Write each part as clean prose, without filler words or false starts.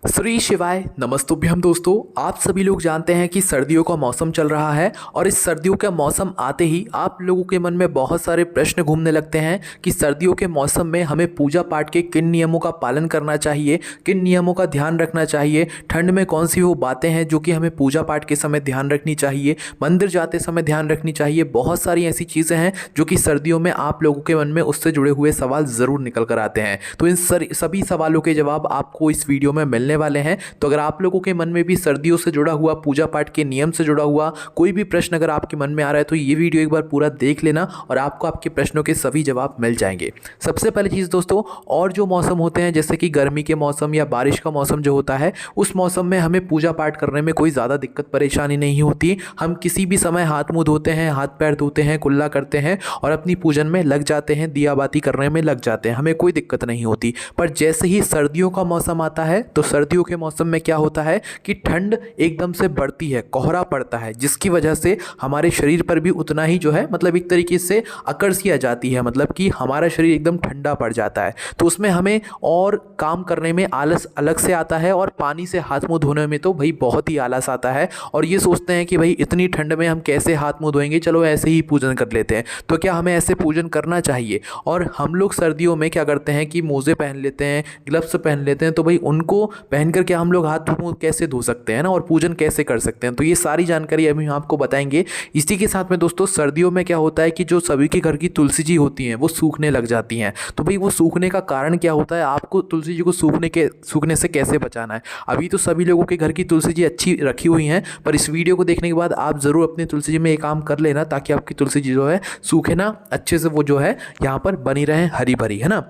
श्री शिवाय नमस्तुभ्यम दोस्तों। आप सभी लोग जानते हैं कि सर्दियों का मौसम चल रहा है और इस सर्दियों का मौसम आते ही आप लोगों के मन में बहुत सारे प्रश्न घूमने लगते हैं कि सर्दियों के मौसम में हमें पूजा पाठ के किन नियमों का पालन करना चाहिए, किन नियमों का ध्यान रखना चाहिए, ठंड में कौन सी वो बातें हैं जो कि हमें पूजा पाठ के समय ध्यान रखनी चाहिए, मंदिर जाते समय ध्यान रखनी चाहिए। बहुत सारी ऐसी चीज़ें हैं जो कि सर्दियों में आप लोगों के मन में उससे जुड़े हुए सवाल ज़रूर निकल कर आते हैं। तो इन सभी सवालों के जवाब आपको इस वीडियो में मिलने वाले हैं। तो अगर आप लोगों के मन में भी सर्दियों से जुड़ा हुआ, पूजा पाठ के नियम से जुड़ा हुआ कोई भी प्रश्न अगर आपके मन में आ रहा है तो ये वीडियो एक बार पूरा देख लेना और आपको आपके प्रश्नों के सभी जवाब मिल जाएंगे। सबसे पहली चीज़ दोस्तों, और जो मौसम होते हैं जैसे कि गर्मी के मौसम या बारिश का मौसम जो होता है, उस मौसम में हमें पूजा पाठ करने में कोई ज़्यादा दिक्कत परेशानी नहीं होती। हम किसी भी समय हाथ मुँह धोते हैं, हाथ पैर धोते हैं, कुल्ला करते हैं और अपनी पूजन में लग जाते हैं, दिया बाती करने में लग जाते हैं, हमें कोई दिक्कत नहीं होती। पर जैसे ही सर्दियों का मौसम आता है तो सर्दियों के मौसम में क्या होता है कि ठंड एकदम से बढ़ती है, कोहरा पड़ता है, जिसकी वजह से हमारे शरीर पर भी उतना ही जो है मतलब एक तरीके से अकड़ सी आ जाती है, मतलब कि हमारा शरीर एकदम ठंडा पड़ जाता है। तो उसमें हमें और काम करने में आलस अलग से आता है और पानी से हाथ मुंह धोने में तो भाई बहुत ही आलस आता है और ये सोचते हैं कि भाई इतनी ठंड में हम कैसे हाथ मुंह धोएंगे, चलो ऐसे ही पूजन कर लेते हैं। तो क्या हमें ऐसे पूजन करना चाहिए? और हम लोग सर्दियों में क्या करते हैं कि मोजे पहन लेते हैं, ग्लव्स पहन लेते हैं, तो भाई उनको पहन कर के हम लोग हाथ मुंह कैसे धो सकते हैं ना, और पूजन कैसे कर सकते हैं। तो ये सारी जानकारी अभी हम आपको बताएंगे। इसी के साथ में दोस्तों सर्दियों में क्या होता है कि जो सभी के घर की तुलसी जी होती हैं वो सूखने लग जाती हैं। तो भाई वो सूखने का कारण क्या होता है, आपको तुलसी जी को सूखने से कैसे बचाना है। अभी तो सभी लोगों के घर की तुलसी जी अच्छी रखी हुई हैं, पर इस वीडियो को देखने के बाद आप ज़रूर अपनी तुलसी जी में ये काम कर लेना ताकि आपकी तुलसी जी जो है सूखे ना, अच्छे से वो जो है यहाँ पर बनी रहे, हरी भरी, है ना।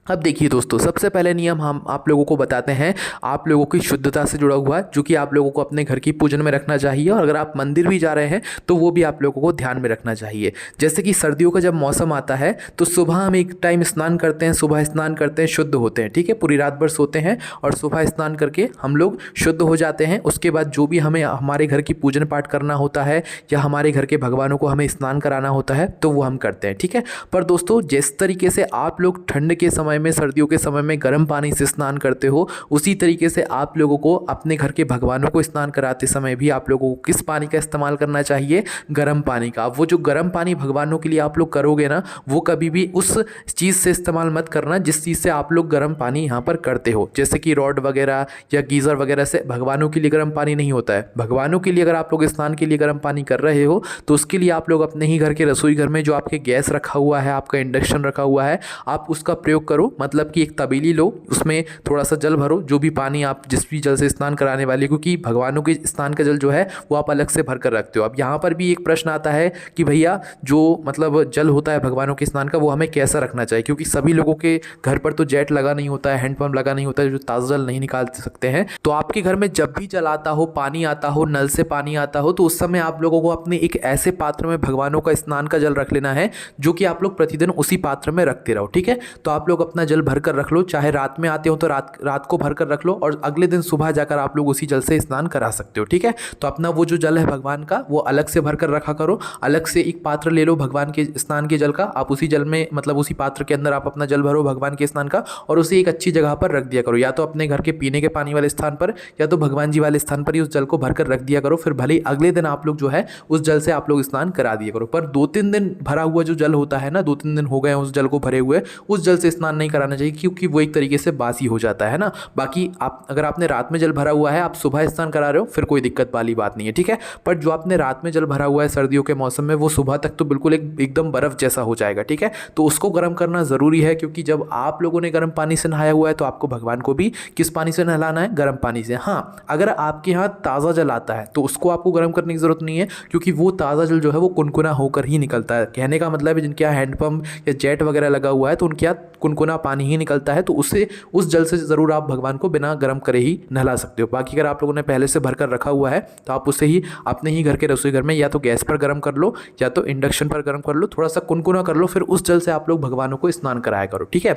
अब देखिए दोस्तों, सबसे पहले नियम हम आप लोगों को बताते हैं आप लोगों की शुद्धता से जुड़ा हुआ, जो कि आप लोगों को अपने घर की पूजन में रखना चाहिए और अगर आप मंदिर भी जा रहे हैं तो वो भी आप लोगों को ध्यान में रखना चाहिए। जैसे कि सर्दियों का जब मौसम आता है तो सुबह हम एक टाइम स्नान करते हैं, सुबह स्नान करते हैं, शुद्ध होते हैं, ठीक है, पूरी रात भर सोते हैं और सुबह स्नान करके हम लोग शुद्ध हो जाते हैं। उसके बाद जो भी हमें हमारे घर की पूजन पाठ करना होता है या हमारे घर के भगवानों को हमें स्नान कराना होता है तो वो हम करते हैं, ठीक है। पर दोस्तों जिस तरीके से आप लोग ठंड के समय में, सर्दियों के समय में गर्म पानी से स्नान करते हो, उसी तरीके से आप लोगों को अपने घर के भगवानों को स्नान कराते समय भी आप लोगों को किस पानी का इस्तेमाल करना चाहिए? गर्म पानी का। वो जो गर्म पानी भगवानों के लिए आप लोग करोगे ना, वो कभी भी उस चीज़ से इस्तेमाल मत करना जिस चीज़ से आप लोग गर्म पानी यहाँ पर करते हो। जैसे कि रॉड वगैरह या गीज़र वगैरह से भगवानों के लिए गर्म पानी नहीं होता है। भगवानों के लिए अगर आप लोग स्नान के लिए गर्म पानी कर रहे हो तो उसके लिए आप लोग अपने ही घर के रसोई घर में जो आपके गैस रखा हुआ है, आपका इंडक्शन रखा हुआ है, आप उसका प्रयोग करो। मतलब कि एक तबेली लो, उसमें थोड़ा सा जल भरो, जो भी पानी आप जिस भी जल से स्नान कराने वाले, क्योंकि भगवानों के स्नान का जल जो है वो आप अलग से भर कर रखते हो। अब यहाँ पर भी एक प्रश्न आता है कि भैया जो मतलब जल होता है भगवानों के स्नान का वो हमें कैसा रखना चाहिए, क्योंकि सभी लोगों के घर पर तो जेट लगा नहीं होता है, हैंडपंप लगा नहीं होता है, जो ताज़ा जल नहीं निकाल सकते हैं। तो आपके घर में जब भी जल आता हो, पानी आता हो, नल से पानी आता हो, तो उस समय आप लोगों को अपने एक ऐसे पात्र में भगवानों का स्नान का जल रख लेना है जो कि आप लोग प्रतिदिन उसी पात्र में रखते रहो, ठीक है। तो आप लोग अपना जल भर कर रख लो, चाहे रात में आते हो तो रात को भर कर रख लो और अगले दिन सुबह जाकर आप लोग उसी जल से स्नान करा सकते हो, ठीक है। तो अपना वो जो जल है भगवान का वो अलग से भर कर रखा करो। अलग से एक पात्र ले लो भगवान के स्नान के जल का, आप उसी जल में मतलब उसी पात्र के अंदर आप अपना जल भरो भगवान के स्नान का और उसे एक अच्छी जगह पर रख दिया करो, या तो अपने घर के पीने के पानी वाले स्थान पर या तो भगवान जी वाले स्थान पर ही उस जल को भर कर रख दिया करो। फिर भले ही अगले दिन आप लोग जो है उस जल से आप लोग स्नान करा दिया करो। पर 2-3 दिन भरा हुआ जो जल होता है ना, 2-3 दिन हो गए उस जल को भरे हुए, उस जल से स्नान नहीं कराना चाहिए, क्योंकि वो एक तरीके से बासी हो जाता है ना। बाकी आप अगर आपने रात में जल भरा हुआ है, आप सुबह स्नान करा रहे हो, फिर कोई दिक्कत वाली बात नहीं है, ठीक है। पर जो आपने रात में जल भरा हुआ है सर्दियों के मौसम में, वो सुबह तक तो बिल्कुल एकदम बर्फ जैसा हो जाएगा, ठीक है। तो उसको गर्म करना ज़रूरी है, क्योंकि जब आप लोगों ने गर्म पानी से नहाया हुआ है तो आपको भगवान को भी किस पानी से नहलाना है? गर्म पानी से। हाँ, अगर आपके यहाँ ताज़ा जल आता है तो उसको आपको गर्म करने की ज़रूरत नहीं है, क्योंकि वो ताज़ा जल जो है वो कुनकुना होकर ही निकलता है। कहने का मतलब है जिनके यहाँ हैंडपम्प या जेट वगैरह लगा हुआ है तो उनके यहाँ कुनकुना पानी ही निकलता है, तो उससे उस जल से ज़रूर आप भगवान को बिना गर्म करे ही नहला सकते हो। बाकी अगर आप लोगों ने पहले से भरकर रखा हुआ है तो आप उससे ही अपने ही घर के रसोई घर में या तो गैस पर गर्म कर लो या तो इंडक्शन पर गर्म कर लो, थोड़ा सा कुनकुना कर लो, फिर उस जल से आप लोग भगवानों को स्नान कराया करो, ठीक है।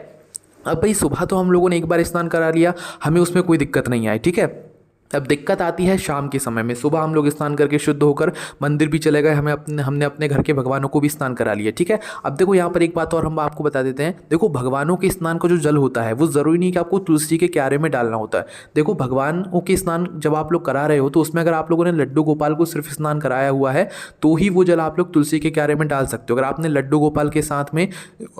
अब भाई सुबह तो हम लोगों ने एक बार स्नान करा लिया, हमें उसमें कोई दिक्कत नहीं आई, ठीक है। अब दिक्कत आती है शाम के समय में। सुबह हम लोग स्नान करके शुद्ध होकर मंदिर भी चले गए, हमने अपने घर के भगवानों को भी स्नान करा लिया, ठीक है। अब देखो यहाँ पर एक बात और हम आपको बता देते हैं। देखो भगवानों के स्नान का जो जल होता है वो ज़रूरी नहीं कि आपको तुलसी के क्यारे में डालना होता है। देखो भगवानों के स्नान जब आप लोग करा रहे हो तो उसमें अगर आप लोगों ने लड्डू गोपाल को सिर्फ स्नान कराया हुआ है तो ही वो जल आप लोग तुलसी के क्यारे में डाल सकते हो। अगर आपने लड्डू गोपाल के साथ में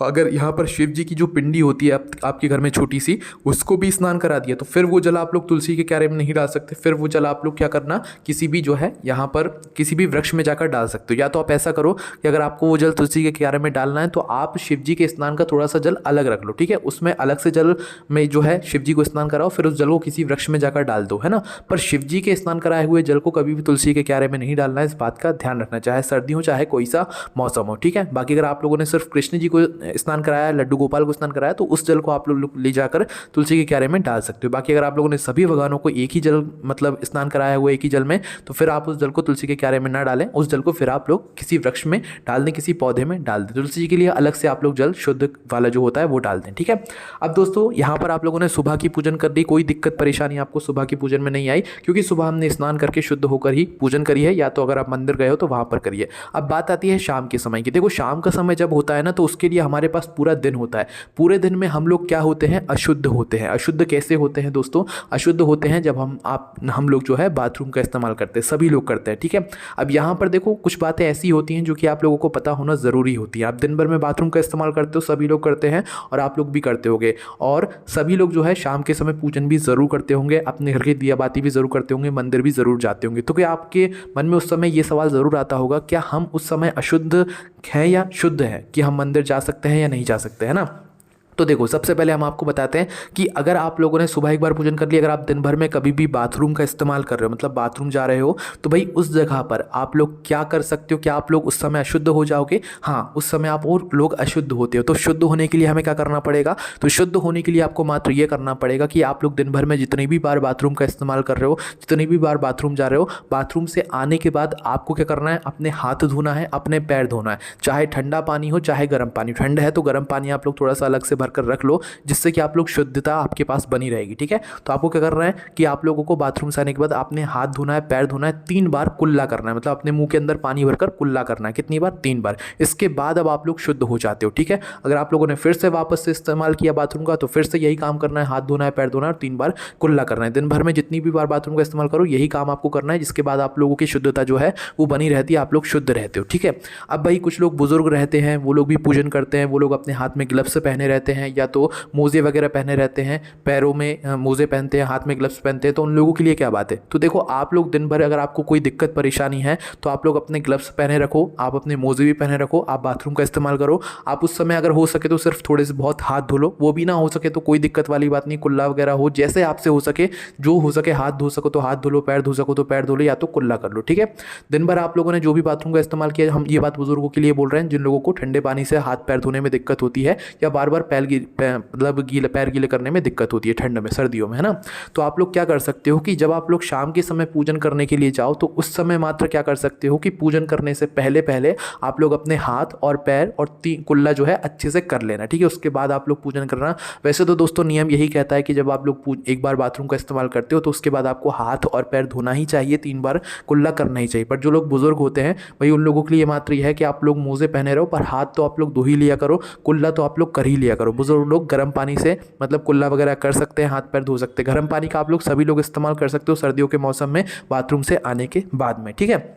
अगर यहाँ पर शिव जी की जो पिंडी होती है आपके घर में छोटी सी, उसको भी स्नान करा दिया तो फिर वो जल आप लोग तुलसी के क्यारे में नहीं डाल सकते। फिर वो जल आप लोग क्या करना, किसी भी जो है यहाँ पर किसी भी वृक्ष में जाकर डाल सकते हो। या तो आप ऐसा करो कि अगर आपको वो जल तुलसी के क्यारे में डालना है तो आप शिव जी के स्नान का थोड़ा सा जल अलग रख लो, ठीक है। उसमें अलग से जल में जो है शिव जी को स्नान कराओ, फिर उस जल को किसी वृक्ष में जाकर डाल दो, है ना। पर शिव जी के स्नान कराए हुए जल को कभी भी तुलसी के क्यारे में नहीं डालना है, इस बात का ध्यान रखना, चाहे सर्दी हो चाहे कोई सा मौसम हो, ठीक है। बाकी अगर आप लोगों ने सिर्फ कृष्ण जी को स्नान कराया, लड्डू गोपाल को स्नान कराया तो उस जल को आप लोग ले जाकर तुलसी के क्यारे में डाल सकते हो। बाकी अगर आप लोगों ने सभी भगवानों को एक ही जल मतलब स्नान कराया हुआ एक ही जल में, तो फिर आप उस जल को तुलसी के क्यारे में ना डालें, उस जल को फिर आप लोग किसी वृक्ष में डाल दें, किसी पौधे में डाल दें। तुलसी जी के लिए अलग से आप लोग जल शुद्ध वाला जो होता है वो डाल दें, ठीक है। अब दोस्तों यहाँ पर आप लोगों ने सुबह की पूजन कर दी, कोई दिक्कत परेशानी आपको सुबह की पूजन में नहीं आई, क्योंकि सुबह हमने स्नान करके शुद्ध होकर ही पूजन करी है, या तो अगर आप मंदिर गए हो तो वहाँ पर करिए। अब बात आती है शाम के समय की। देखो शाम का समय जब होता है ना तो उसके लिए हमारे पास पूरा दिन होता है। पूरे दिन में हम लोग क्या होते हैं, अशुद्ध होते हैं। अशुद्ध कैसे होते हैं दोस्तों, अशुद्ध होते हैं जब हम लोग जो है बाथरूम का इस्तेमाल करते हैं, सभी लोग करते हैं, ठीक है। अब यहाँ पर देखो कुछ बातें ऐसी होती हैं जो कि आप लोगों को पता होना ज़रूरी होती है। आप दिन भर में बाथरूम का इस्तेमाल करते हो, सभी लोग करते हैं और आप लोग भी करते होंगे, और सभी लोग जो है शाम के समय पूजन भी ज़रूर करते होंगे, अपने घर की दिया बाती भी ज़रूर करते होंगे, मंदिर भी ज़रूर जाते होंगे। तो क्या आपके मन में उस समय ये सवाल ज़रूर आता होगा, क्या हम उस समय अशुद्ध हैं या शुद्ध हैं, कि हम मंदिर जा सकते हैं या नहीं जा सकते, है ना। तो देखो सबसे पहले हम आपको बताते हैं कि अगर आप लोगों ने सुबह एक बार पूजन कर लिया, अगर आप दिन भर में कभी भी बाथरूम का इस्तेमाल कर रहे हो, मतलब बाथरूम जा रहे हो, तो भाई उस जगह पर आप लोग क्या कर सकते हो, क्या आप लोग उस समय अशुद्ध हो जाओगे? हाँ, उस समय आप और लोग अशुद्ध होते हो। तो शुद्ध होने के लिए हमें क्या करना पड़ेगा, तो शुद्ध होने के लिए आपको मात्र ये करना पड़ेगा कि आप लोग दिन भर में जितनी भी बार बाथरूम का इस्तेमाल कर रहे हो, जितनी भी बार बाथरूम जा रहे हो, बाथरूम से आने के बाद आपको क्या करना है, अपने हाथ धोना है, अपने पैर धोना है, चाहे ठंडा पानी हो चाहे गर्म पानी। ठंड है तो गर्म पानी आप लोग थोड़ा सा अलग से भरकर रख लो, जिससे कि आप लोग शुद्धता आपके पास बनी रहेगी, ठीक है। तो आपको क्या करना है कि आप लोगों को बाथरूम से आने के बाद आपने हाथ धोना है, पैर धोना है, 3 बार कुल्ला करना है, मतलब अपने मुंह के अंदर पानी भरकर कुल्ला करना है। कितनी बार? 3 बार। इसके बाद अब आप लोग शुद्ध हो जाते हो, ठीक है। अगर आप लोगों ने फिर से वापस से इस्तेमाल किया बाथरूम का तो फिर से यही काम करना है, हाथ धोना है, पैर धोना है और 3 बार कुल्ला करना है। दिन भर में जितनी भी बार बाथरूम का इस्तेमाल करो यही काम आपको करना है, जिसके बाद आप लोगों की शुद्धता जो है वो बनी रहती है, आप लोग शुद्ध रहते हो, ठीक है। अब भाई कुछ लोग बुजुर्ग रहते हैं, वो लोग भी पूजन करते हैं, वो लोग अपने हाथ में ग्लव्स पहने रहते हैं या तो मोजे वगैरह पहने रहते हैं, पैरों में मोजे पहनते हैं, हाथ में ग्लव्स पहनते हैं। तो उन लोगों के लिए क्या बात है, तो देखो आप लोग दिन भर अगर आपको कोई दिक्कत परेशानी है तो आप लोग अपने ग्लव्स पहने रखो, आप अपने मोजे भी पहने रखो, आप बाथरूम का इस्तेमाल करो। आप उस समय अगर हो सके तो सिर्फ थोड़े से बहुत हाथ धो लो, वो भी ना हो सके तो कोई दिक्कत वाली बात नहीं, कुल्ला वगैरह हो, जैसे आपसे हो सके, जो हो सके, हाथ धो सको तो हाथ धो लो, पैर धो सको तो पैर धो लो, या तो कुल्ला कर लो, ठीक है। दिन भर आप लोगों ने जो भी बाथरूम का इस्तेमाल किया, हम ये बात बुजुर्गों के लिए बोल रहे हैं जिन लोगों को ठंडे पानी से हाथ पैर धोने में दिक्कत होती है या बार बार पैर गीले करने में दिक्कत होती है ठंड में, सर्दियों में, है ना। तो आप लोग क्या कर सकते हो कि जब आप लोग शाम के समय पूजन करने के लिए जाओ तो उस समय मात्र क्या कर सकते हो कि पूजन करने से पहले पहले आप लोग अपने हाथ और पैर और कुल्ला जो है अच्छे से कर लेना, ठीक है। उसके बाद आप लोग पूजन करना। वैसे तो दोस्तों नियम यही कहता है कि जब आप लोग एक बार बाथरूम का इस्तेमाल करते हो तो उसके बाद आपको हाथ और पैर धोना ही चाहिए, 3 बार कुल्ला करना ही चाहिए। पर जो लोग बुजुर्ग होते हैं भाई उन लोगों के लिए मात्र यह है कि आप लोग मोजे पहने रहो, पर हाथ तो आप लोग धो ही लिया करो, कुल्ला तो आप लोग कर ही लिया करो। बुजुर्ग लोग गर्म पानी से मतलब कुल्ला वगैरह कर सकते हैं, हाथ पैर धो सकते हैं। गर्म पानी का आप लोग सभी लोग इस्तेमाल कर सकते हो सर्दियों के मौसम में बाथरूम से आने के बाद में, ठीक है।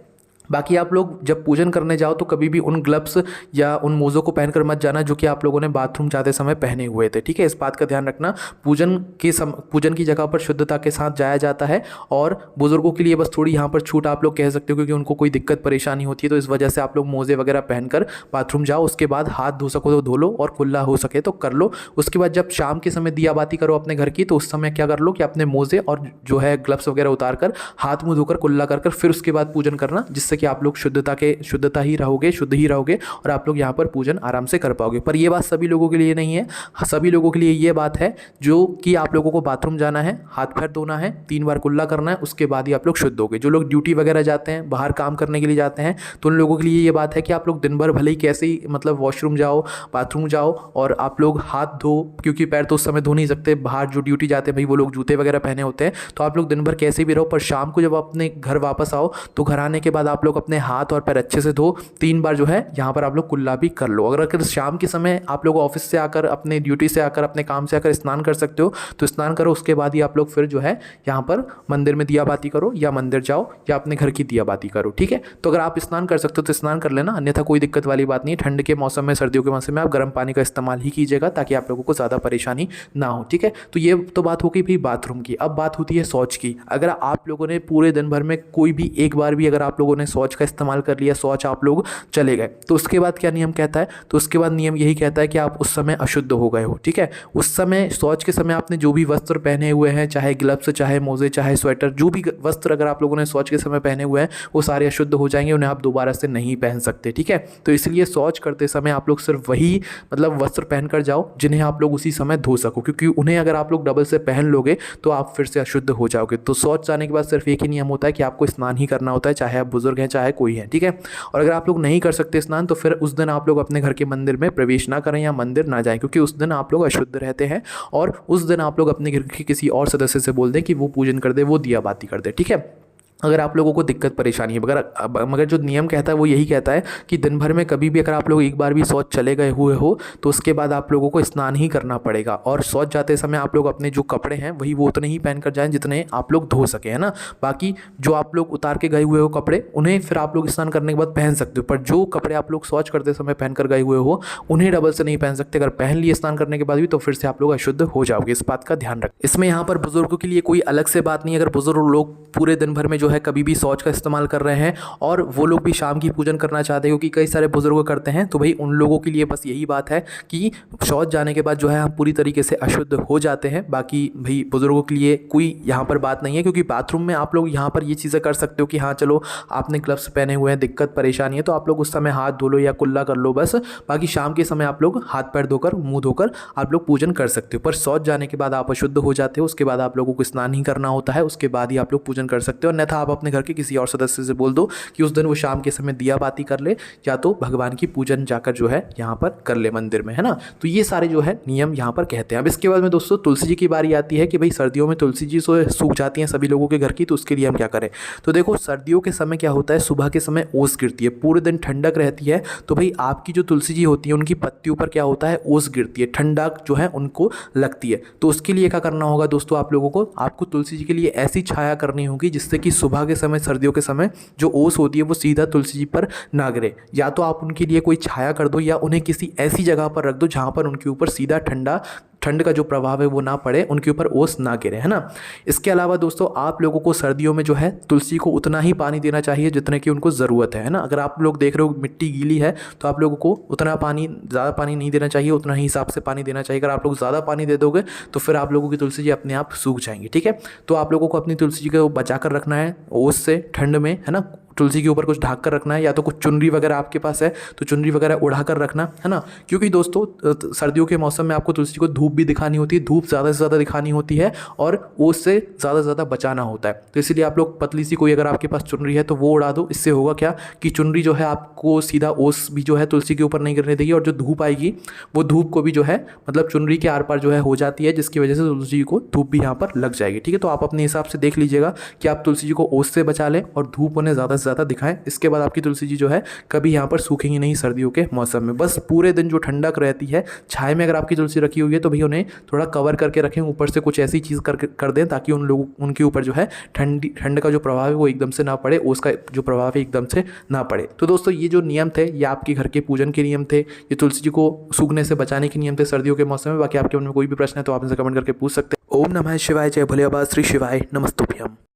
बाकी आप लोग जब पूजन करने जाओ तो कभी भी उन ग्लव्स या उन मोज़ों को पहनकर मत जाना जो कि आप लोगों ने बाथरूम जाते समय पहने हुए थे, ठीक है। इस बात का ध्यान रखना। पूजन की जगह पर शुद्धता के साथ जाया जाता है। और बुजुर्गों के लिए बस थोड़ी यहाँ पर छूट आप लोग कह सकते हो, क्योंकि उनको कोई दिक्कत परेशानी होती है, तो इस वजह से आप लोग मोज़े वगैरह पहनकर बाथरूम जाओ। उसके बाद हाथ धो सको तो धो लो और कुल्ला हो सके तो कर लो। उसके बाद जब शाम के समय दिया बाती करो अपने घर की, तो उस समय क्या कर लो कि अपने मोज़े और जो है ग्लव्स वगैरह उतार कर हाथ मुँह धोकर कुल्ला कर फिर उसके बाद पूजन करना, जिससे कि आप लोग शुद्धता ही रहोगे, शुद्ध ही रहोगे और आप लोग यहाँ पर पूजन आराम से कर पाओगे। पर ये बात सभी लोगों के लिए नहीं है। सभी लोगों के लिए ये बात है जो कि आप लोगों को बाथरूम जाना है, हाथ पैर धोना है, 3 बार कुल्ला करना है, उसके बाद ही आप लोग शुद्ध होगे। जो लोग ड्यूटी वगैरह जाते हैं, बाहर काम करने के लिए जाते हैं, तो उन लोगों के लिए ये बात है कि आप लोग दिन भर भले ही कैसे ही मतलब वॉशरूम जाओ, बाथरूम जाओ और आप लोग हाथ धो, क्योंकि पैर तो उस समय धो नहीं सकते, बाहर जो ड्यूटी जाते हैं भाई वो लोग जूते वगैरह पहने होते हैं, तो आप लोग दिन भर कैसे भी रहो, पर शाम को जब अपने घर वापस आओ तो घर आने के बाद आप लोग अपने हाथ और पैर अच्छे से धो, 3 बार जो है यहाँ पर आप लोग कुल्ला भी कर लो। अगर शाम के समय आप लोग ऑफिस से आकर, अपने ड्यूटी से आकर, अपने काम से आकर स्नान कर सकते हो तो स्नान करो, उसके बाद ही आप लोग फिर जो है यहाँ पर मंदिर में दिया बाती करो, या मंदिर जाओ या अपने घर की दिया बाती करो, ठीक है। तो अगर आप स्नान कर सकते हो तो स्नान कर लेना, अन्यथा कोई दिक्कत वाली बात नहीं है। ठंड के मौसम में, सर्दियों के मौसम में आप गर्म पानी का इस्तेमाल ही कीजिएगा ताकि आप लोगों को ज़्यादा परेशानी ना हो, ठीक है। तो ये तो बात हो गई भाई बाथरूम की। अब बात होती है शौच की। अगर आप लोगों ने पूरे दिन भर में कोई भी एक बार भी अगर आप लोगों ने शौच का इस्तेमाल कर लिया, शौच आप लोग चले गए, तो उसके बाद क्या नियम कहता है? तो उसके बाद नियम यही कहता है कि आप उस समय अशुद्ध हो गए हो, ठीक है। उस समय शौच के समय आपने जो भी वस्त्र पहने हुए हैं, चाहे ग्लव्स, चाहे मोजे, चाहे स्वेटर, जो भी वस्त्र अगर आप लोगों ने शौच के समय पहने हुए हैं वो सारे अशुद्ध हो जाएंगे, उन्हें आप दोबारा से नहीं पहन सकते, ठीक है। तो इसलिए शौच करते समय आप लोग सिर्फ वही मतलब वस्त्र पहनकर जाओ जिन्हें आप लोग उसी समय धो सको, क्योंकि उन्हें अगर आप लोग डबल से पहन लोगे तो आप फिर से अशुद्ध हो जाओगे। तो शौच जाने के बाद सिर्फ एक ही नियम होता है कि आपको स्नान ही करना होता है, चाहे आप बुजुर्ग हैं चाहे कोई है, ठीक है। और अगर आप लोग नहीं कर सकते स्नान तो फिर उस दिन आप लोग अपने घर के मंदिर में प्रवेश ना करें या मंदिर ना जाएं, क्योंकि उस दिन आप लोग अशुद्ध रहते हैं और उस दिन आप लोग अपने घर के किसी और सदस्य से बोल दें कि वो पूजन कर दे, वो दिया बाती कर दे, ठीक है। अगर आप लोगों को दिक्कत परेशानी है, मगर जो नियम कहता है वो यही कहता है कि दिन भर में कभी भी अगर आप लोग एक बार भी शौच चले गए हुए हो तो उसके बाद आप लोगों को स्नान ही करना पड़ेगा, और शौच जाते समय आप लोग अपने जो कपड़े हैं वही वो उतने ही पहन कर जाएं जितने आप लोग धो सके, है ना। बाकी जो आप लोग उतार के गए हुए हो कपड़े, उन्हें फिर आप लोग स्नान करने के बाद पहन सकते हो, पर जो कपड़े आप लोग शौच करते समय पहन कर गए हुए हो उन्हें डबल से नहीं पहन सकते। अगर पहन लिए स्नान करने के बाद भी तो फिर से आप लोग अशुद्ध हो जाओगे, इस बात का ध्यान रखें। इसमें यहाँ पर बुजुर्गों के लिए कोई अलग से बात नहीं है। अगर बुजुर्ग लोग पूरे दिन भर में जो है कभी भी शौच इस्तेमाल कर रहे हैं और वो लोग भी शाम की पूजन करना चाहते हैं, क्योंकि कई सारे बुजुर्ग करते हैं, तो भाई उन लोगों के लिए बस यही बात है कि शौच जाने के बाद जो है हम पूरी तरीके से अशुद्ध हो जाते हैं। बाकी भाई बुजुर्गों के लिए कोई यहाँ पर बात नहीं है, क्योंकि बाथरूम में आप लोग यहाँ पर ये चीज़ें कर सकते हो कि हाँ चलो आपने ग्लव्स पहने हुए हैं, दिक्कत परेशानी है तो आप लोग उस समय हाथ धो लो या कुल्ला कर लो बस। बाकी शाम के समय आप लोग हाथ पैर धोकर, मुँह धोकर आप लोग पूजन कर सकते हो। पर शौच जाने के बाद आप अशुद्ध हो जाते हो, उसके बाद आप लोगों को स्नान ही करना होता है, उसके बाद ही आप लोग पूजन कर सकते हो। अन्यथा आप अपने घर के किसी और सदस्य से बोल दो कि उस दिन वो शाम के समय दिया बाती कर ले, या तो भगवान की पूजन जाकर जो है यहाँ पर कर ले मंदिर में, है ना। तो ये सारे जो है नियम यहाँ पर कहते हैं। अब इसके बाद में दोस्तों तुलसी जी की बारी आती है कि भाई सर्दियों में तुलसी जी सूख जाती हैं सभी लोगों के घर की, तो उसके लिए हम क्या करें। तो देखो सर्दियों के समय क्या होता है, सुबह के समय ओस गिरती है, पूरे दिन ठंडक रहती है, तो भाई आपकी जो तुलसी जी होती है उनकी पत्तियों पर क्या होता है, ओस गिरती है, ठंडक जो है उनको लगती है। तो उसके लिए क्या करना होगा दोस्तों आप लोगों को, आपको तुलसी जी के लिए ऐसी छाया करनी होगी जिससे कि सुबह के समय, सर्दियों के समय जो ओस होती है वो सीधा तुलसी जी पर ना गिरे। या तो आप उनके लिए कोई छाया कर दो या उन्हें किसी ऐसी जगह पर रख दो जहाँ पर उनके ऊपर सीधा ठंड का जो प्रभाव है वो ना पड़े, उनके ऊपर ओस ना गिरे, है ना। इसके अलावा दोस्तों आप लोगों को सर्दियों में जो है तुलसी को उतना ही पानी देना चाहिए जितने की उनको ज़रूरत है ना। अगर आप लोग देख रहे हो मिट्टी गीली है तो आप लोगों को उतना पानी, ज़्यादा पानी नहीं देना चाहिए, उतना ही हिसाब से पानी देना चाहिए। अगर आप लोग ज़्यादा पानी दे दोगे तो फिर आप लोगों की तुलसी जी अपने आप सूख जाएंगी, ठीक है। तो आप लोगों को अपनी तुलसी जी को बचा कर रखना है ओस से, ठंड में, है ना। तुलसी के ऊपर कुछ ढक कर रखना है, या तो कुछ चुनरी वगैरह आपके पास है तो चुनरी वगैरह उड़ा कर रखना, है ना। क्योंकि दोस्तों सर्दियों के मौसम में आपको तुलसी को धूप भी दिखानी होती है, धूप ज़्यादा से ज़्यादा दिखानी होती है और ओस से ज़्यादा से ज़्यादा बचाना होता है। तो इसलिए आप लोग पतली सी कोई अगर आपके पास चुनरी है तो वो उड़ा दो। इससे होगा क्या कि चुनरी जो है आपको सीधा ओस भी जो है तुलसी के ऊपर नहीं गिरने देगी, और जो धूप आएगी वो धूप को भी जो है मतलब चुनरी के आर पार जो है हो जाती है, जिसकी वजह से तुलसी जी को धूप भी यहाँ पर लग जाएगी, ठीक है। तो आप अपने हिसाब से देख लीजिएगा कि आप तुलसी जी को ओस से बचा लें और धूप उन्हें ज़्यादा से ज़्यादा दिखाएं। इसके बाद आपकी तुलसी जी जो है कभी यहाँ पर सूखेंगी नहीं सर्दियों के मौसम में। बस पूरे दिन जो ठंडक रहती है, छाए में अगर आपकी तुलसी रखी हुई है तो भैया उन्हें थोड़ा कवर करके रखें, ऊपर से कुछ ऐसी चीज़ कर दें ताकि उनके ऊपर जो है ठंड का जो प्रभाव है वो एकदम से ना पड़े, उसका जो प्रभाव है एकदम से ना पड़े। तो दोस्तों ये जो नियम थे ये आपके घर के पूजन के नियम थे, ये तुलसी जी को सूखने से बचाने के नियम थे सर्दियों के मौसम में। बाकी आपके मन में कोई भी प्रश्न है तो आप इनसे कमेंट करके पूछ सकते हैं। ओम नमः शिवाय, जय भोलेबाबा, श्री शिवाय, नमस्तुभ्यम।